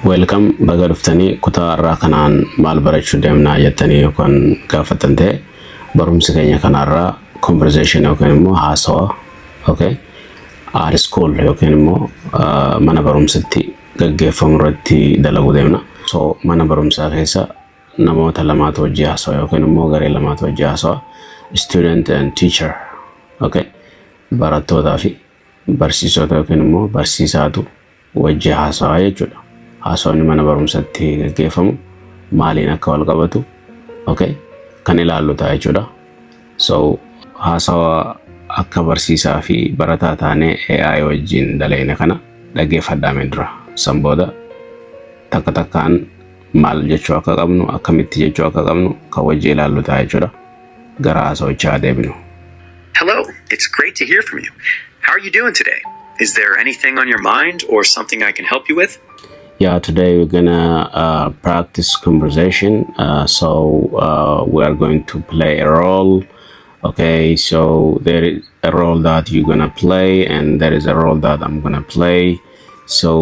Welcome baga dhuftanii kutaa irraa kanaan maal barachuu deemnaa jettanii yookaan gaafatan ta'e barumsa keenya kanarraa conversation yookaan immoo haasawaa okay at school yookaan immoo mana barumsatti gaggeeffamu irratti dalaguu deemna. So mana barumsaa keessa namoota lamaatu wajjin haasawaa yookaan immoo garee lamaatu wajjin haasawaa student and teacher okay barattootaa fi barsiisota yookaan immoo barsiisaatu wajjin haasawaa jechuudha. Haasawni mana barumsatti gaggeeffamu maaliin akka wal qabatu okay kan ilaallu ta'a jechuudha. So haasawaa akka barsiisaa fi barataa taanee AI wajjin dalayne kana dhaggeeffadhaa dura. San booda takka takkaan maal jechuu akka qabnu akkamitti jechuu akka qabnu kan wajjin ilaallu ta'a jechuudha. Gara haasawichaa deebinu. Hello, it's great to hear from you. How are you doing today? Is there anything on your mind or something I can help you with? Yeah, today we're gonna practice conversation. We are going to play a role. Okay, so there is a role that you're gonna play, and there is a role that I'm gonna play. So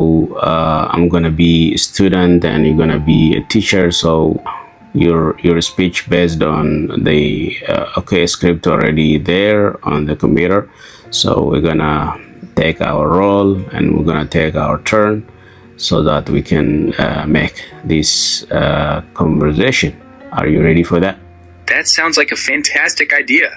I'm gonna be a student, and you're gonna be a teacher. So your speech based on the script already there on the computer. So we're gonna take our role, and we're gonna take our turn, so that we can make this conversation. Are you ready for that? That sounds like a fantastic idea.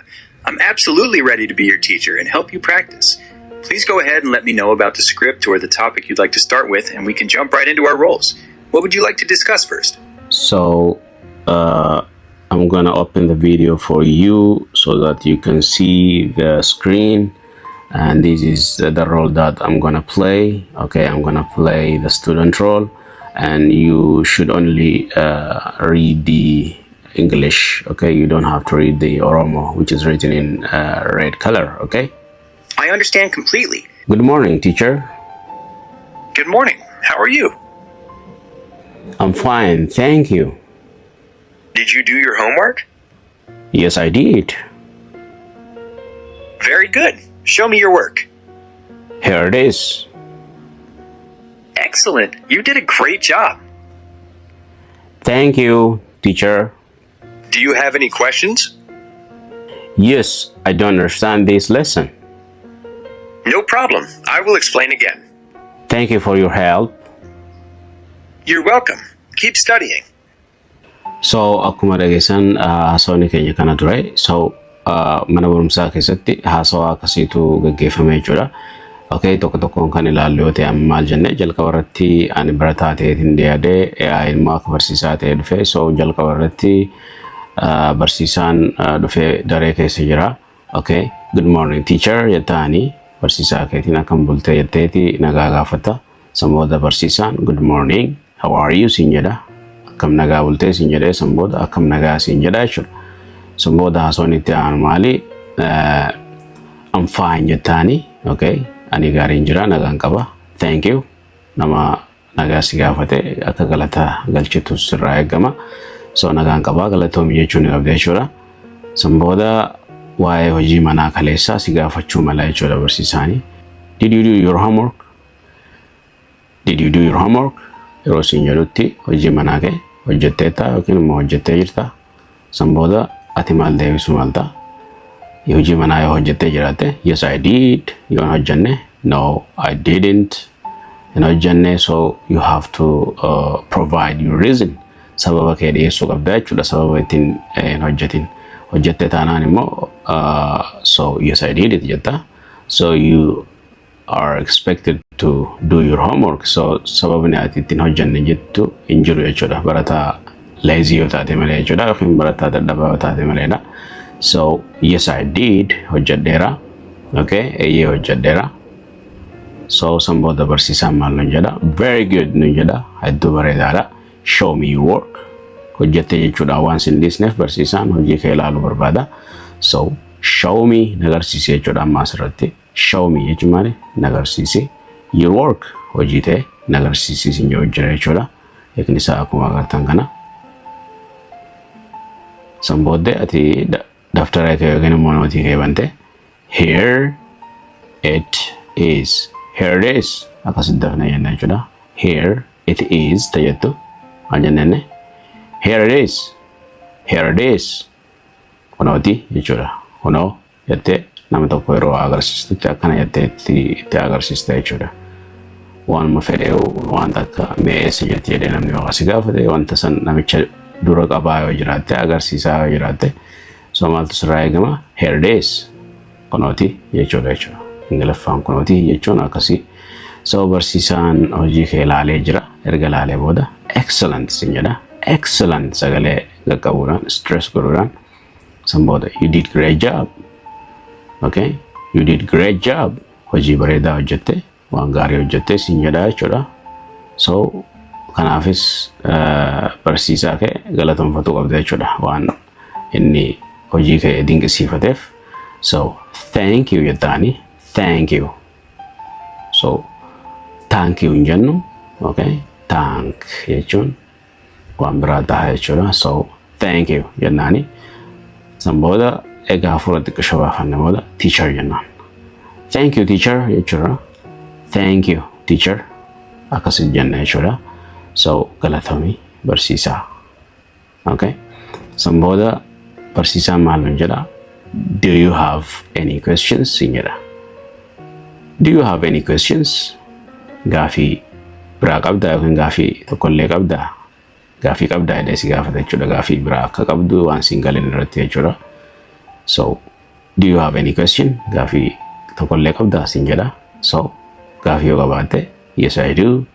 I'm absolutely ready to be your teacher and help you practice. Please go ahead and let me know about the script or the topic you'd like to start with, and we can jump right into our roles. What would you like to discuss first? So I'm gonna open the video for you so that you can see the screen. And this is the role that I'm gonna play. Okay, I'm gonna play the student role, and you should only read the English. Okay, you don't have to read the Oromo, which is written in red color. Okay, I understand completely. Good morning, teacher. Good morning. How are you? I'm fine, thank you. Did you do your homework? Yes, I did. Very good. Show me your work. Here it is. Excellent. You did a great job. Thank you, teacher. Do you have any questions? Yes, I don't understand this lesson. No problem. I will explain again. Thank you for your help. You're welcome. Keep studying. So, akkuma dhageessan haasawni keenya kana ture. So, mana barumsaa keessatti haasawaa akkasiitu gaggeeffame jechuudha. Okay, tokko tokkoon kan ilaallu yoo ta'e maal jenne jalqaba irratti ani barataa ta'eetiin deeadee ilmaa akka barsiisaa ta'ee dhufe. So jalqaba irratti barsiisaan dhufe daree keessa jira. Okay, good morning teacher jettaani barsiisaa keetiin akkam bultee jetteeti nagaa gaafata. Sanbooda barsiisaan good morning, how are you siin jedha. Akkam nagaa bultee siin jedhee sanbooda akkam nagaa siin jedha jechuudha. Sanbooda haasawni itti aanu maali? I'm fine jettaani. Okay, ani gaariin jira nagaan qaba. Thank you. Nama nagaa si gaafate akka galata galchitu sirraa eegama. So nagaan qaba galatoomi jechuun qabda jechuudha. Sanbooda waa'ee hojii manaa kaleessaa si gaafachuu mala jechuudha barsiisaani. Did you do your homework? Did you do your homework? Yeroo siin jedhutti hojii manaa kee hojjetteetta yookiin immoo hojjettee jirta. Sanbooda ati maal deebisuu malta? Hojii manaa yoo hojjettee jiraatte, yes I did. Yoo hojjenne, no I didn't. Hin hojjenne, so you have to provide your reason. Sababa kee dhiyeessuu qabda jechuudha. Sababa ittiin hin hojjetin. Hojjette taanaan immoo so yes I did it jetta. So you are expected to do your homework. So sababni ati ittiin hojjenne jettu hin jiru jechuudha. Barataa lazy yoo taate malee jechuudha yookiin barataa dadhabaa yoo taate maleedha. So yes I did hojjedheera. Okay, eeyyee hojjedheera. So sanbooda barsiisaan maal nun jedha? Very good nun jedha. Hedduu bareedaadha. Show me your work. Hojjette jechuudha waan sin dhiisneef barsiisaan hojii kee ilaaluu barbaada. So show me nagarsiisi jechuudha amma asirratti. Show me jechuun maali? Nagarsiisi. Your work hojii ta'e nagarsiisi sin hojjira jechuudha. Eegni isaa akkuma agartan kana. Sanbooddee ati daftara kee yookiin immoo nootii kee bante. Here it is. Here it is. Akkasitti dafna jenna jechuudha. Here it is tajettu ajannenne here it is, here it is kunooti jechuudha. Kunoo jettee nama tokko yeroo agarsiistutti akkana jettee itti agarsiista jechuudha. Waanuma fedhe wanta akka meessa jettee jedhee namni yoo si gaafate wanta san namicha dura qabaa yoo jiraatte agarsiisaa yoo jiraatte so maaltu sirraa eegama here it is kunooti jechuudha. Ingiliffaan kunooti jechuun akkasii. So barsiisaan hojii kee ilaalee jira. Erga ilaalee booda excellent sin jedha. Excellent sagalee qaqqabuudhaan stress godhuudhaan san booda you did great job. Okay, you did great job. Hojii bareedaa hojjette, waan gaarii hojjette sin jedha jechuudha. So kanaafis barsiisaa kee galateeffachuu qabda jechuudha waan inni hojii kee dinqisiifateef. So thank you jettaani. Thank you. So thank you in jennu. Okay, thank jechuun waan biraa ta'a jechuudha. So thank you jennaani. San booda egaa fuula xiqqoo baafanne booda teacher jennaan. Thank you teacher jechuudha. Thank you teacher akkasii jenna jechuudha. So galatoomii barsiisaa. Okay, san booda barsiisaan maal jedha? Do you have any questions sin jedha. Do you have any questions? Gaafii biraa qabdaa yookiin gaafii tokkollee qabdaa? Gaafii qabdaa jedhee si gaafata jechuudha. Gaafii biraa akka qabdu waan siin galeen irratti jechuudha. So do you have any question? Gaafii tokkollee qabdaa sin jedha. So gaafii yoo qabaatte yes I do.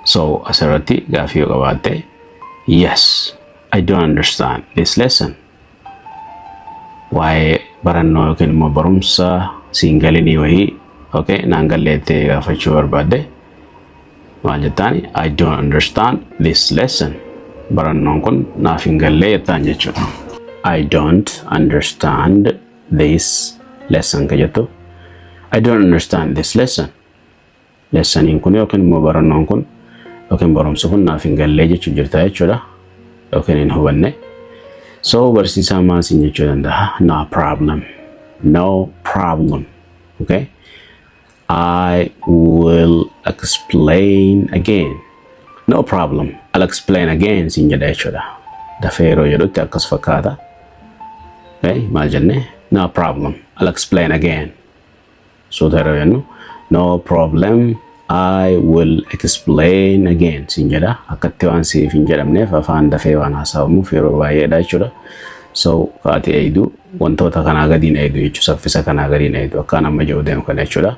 So asirratti gaafii yoo qabaatte yes I don't understand this lesson. Waa'ee barannoo yookiin immoo barumsa siin galinii wayii okay naan galleettee gaafachuu barbaadde maal jettaani? I don't understand this lesson. Barannoon kun naaf hin gallee jettaan jechuudha. I don't understand this lesson ka jettu. I don't understand this lesson. Lessoniin kun yookiin immoo barannoon kun yookiin barumsi kun naaf hin gallee jechuu jirta jechuudha. Yookiin hin hubanne. So barsiisaan maal siin jechuu danda'a? No problem. No problem. Okay? I will explain again. No problem. I'll explain again siin jedha jechuudha. Dafee yeroo jedhutti akkas fakkaata. Okay? Maal jenne? No problem. I'll explain again. So yeroo jennu no problem. I will explain again siin jedha. Akkatti waan siif hin jedhamneef afaan dafee waan haasawamuuf yeroo baay'eedha jechuudha. So kaati eeyidu wantoota kanaa gadiin eeyidu jechuudha. Saffisa kanaa gadiin eeyidu akkaan amma jiru deemu kana jechuudha.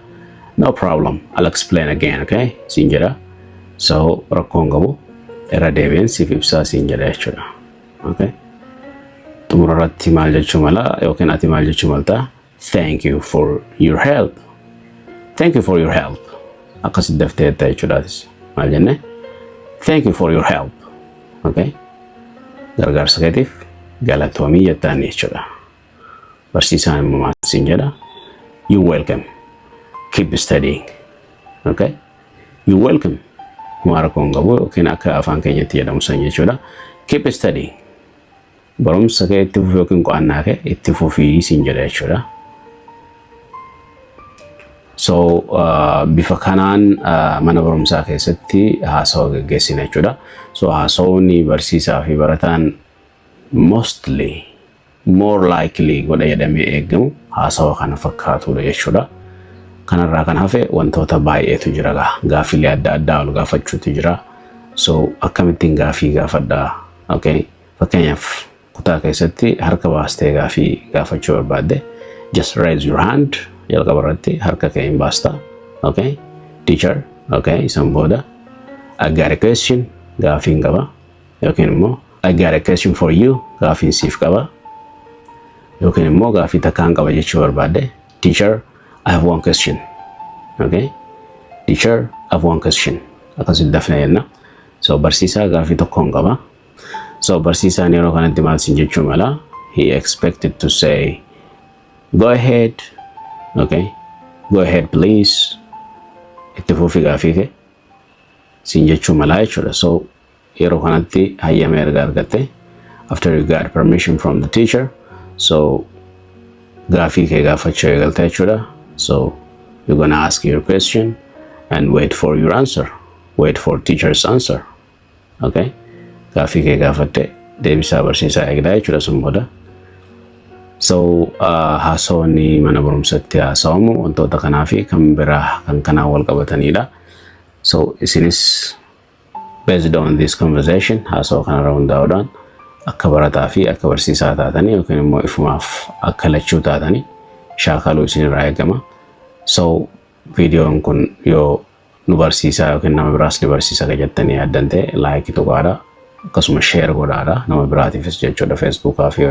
No problem. I'll explain again. Okay? Siin jedha. So rakkoon qabu irra deebiin siif ibsaa siin jedha jechuudha. Okay? Xumurarratti maal jechuu mala yookiin ati maal jechuu malta? Thank you for your help. Thank you for your help. Akkasit daftee jettaa jechuudhaatis. Maal jenne? Thank you for your help. Okay? Gargaarsa keetiif galatoomii jettaan jechuudha. Barsiisaan immoo maal siin jedha? You're welcome. Keep studying. Okay? You're welcome. Waan rakkoon qabu yookiin akka afaan keenyatti jedhamu san jechuudha. Keep studying. Barumsa kee itti fufii yookiin qo'annaa kee itti fufii siin jedha jechuudha. So bifa kanaan mana barumsaa keessatti haasawaa gaggeessina jechuudha. So haasawni barsiisaa fi barataan mostly more likely godha jedhamee eegamu haasawaa kana fakkaatudha jechuudha. Kanarraa kan hafe wantoota baay'eetu jira. Gaaffilee adda addaa ol gaafachuutu jira. So akkamittiin gaaffii gaafadhaa? Okay? Fakkeenyaaf kutaa keessatti harka baastee gaaffii gaafachuu barbaadde just raise your hand. Jalqaba irratti harka kee hin baasta. Okay? Teacher. Okay? Isan booda I got a question. Gaaffiin qaba. Yookiin immoo I got a question for you. Gaaffiin siif qaba. Yookiin immoo gaaffii takkaan qaba jechuu barbaadde teacher I have one question. Okay? Teacher, I have one question. Akkasit dafna jenna. So barsiisaa gaaffii tokkoon qaba. So barsiisaan yeroo kanatti maal siin jechuu mala? He expected to say, go ahead. Okay? Go ahead please. Itti fufii gaaffii kee siin jechuu mala jechuudha. So yeroo kanatti hayyama erga argatte after you got permission from the teacher. So gaaffii kee gaafachuu eegalta jechuudha. So you're gonna ask your question and wait for your answer. Wait for teacher's answer. Okay? Gaaffii kee gaafatte deebisaa barsiisaa eegdaa jechuudha sun booda. So haasawni mana barumsaatti haasawamu wantoota kanaa fi kan biraa kan kanaan wal qabatanidha. So isinis based on this conversation haasawa kanarra hundaa'uudhaan akka barataa fi akka barsiisaa taatanii yookiin immoo ifumaaf akka lachuu taatanii shaakaluu isinirraa eegama. So viidiyoon kun yoo nu barsiisaa yookiin nama biraas ni barsiisa jettanii yaaddan ta'e like tuqaadha. Akkasuma share godhaadha. Nama biraatiifis jechuudha Facebookaa fi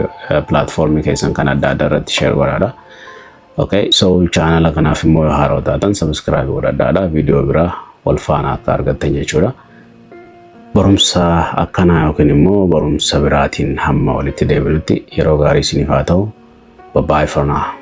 platformii keessan kan adda addaa irratti share godhaadha. Okay, so channel kanaaf immoo yoo haaraa taatan subscribe godhaadha. Viidiyoo biraa wal faana akka argattan jechuudha. Barumsa akkanaa yookiin immoo barumsa biraatiin hamma walitti deebinutti yeroo gaarii isiniif haa ta'u. Bye bye for now.